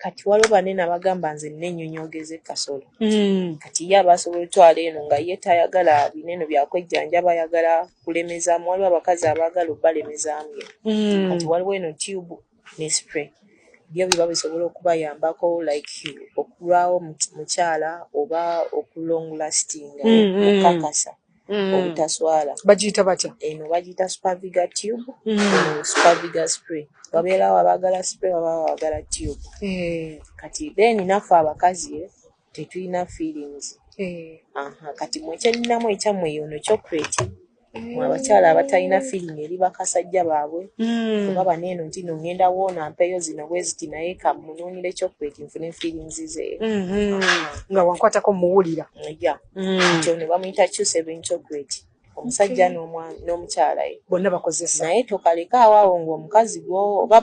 kati waliwo banene abagamba nze nnenyonyogeze kasolo kati ye abasobola otwala eno nga ye tayagala bineno byakwejjanjaba ayagala kulemezaamu waliwo abakazi abaagala obbalemezaamu kati waliwo eno tube ne spray byo biba bisobola okubayambako like okulwawo mukyala oba okulong lastinga okukakasa obutaswala bagiyita batya eno bagiyita superviga tube eno superviga spray wabeerawo abaagala spray wabaawo abaagala tube kati then naffe abakazi tetulina feelings kati mwekyalinamu ekyammwe yono chocolate mwe abakyala abatalina feeling eri bakasajja baabwe kuba baneeno nti no ngenda woona mpeeyo zino bwe ziti naye kamunuunire chocolate nfune feelings ze nga wankwatako muwulira ekyo ne bamuyita Q7 chocolate omusajja n'omukyala bonna bakozesa naye tokaleka awaawo ng'omukazi gwo oba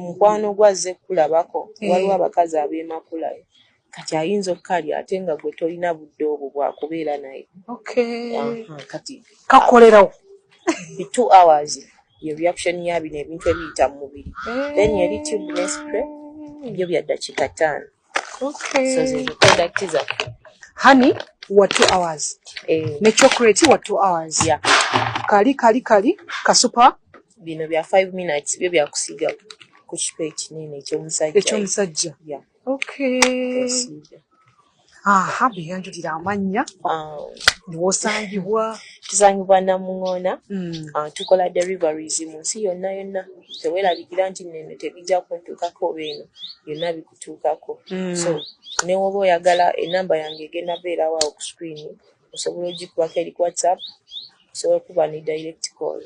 mukwano gwazze kulabako waliwo abakazi ab'emakulayo kati ayinza okukalya ate nga gwe tolina budde obwo bwakubeera naye kati kakolerawo 2 hours ye reaction ya bino ebintu ebiyita mu mubiri then eri tube ne spray ebyo bya ddakiika 5 so zezo product zaffe honey wa 2 hours ne chocolate wa 2 hours kali kasupa bino bya 5 minutes byo byakusiga ku kipa ekinene ekyomusajja beyanjulira amanya niwosangibwa tusangibwa Namuŋŋoona tukola deliveries mu nsi yonna teweerabikira nti nene tebijja kuntuukako oba eno byonna bikutuukako so ne woba oyagala enamba yange egenda beerawo awo ku screen osobola ogikubako eri WhatsApp osobola okuba ne direct call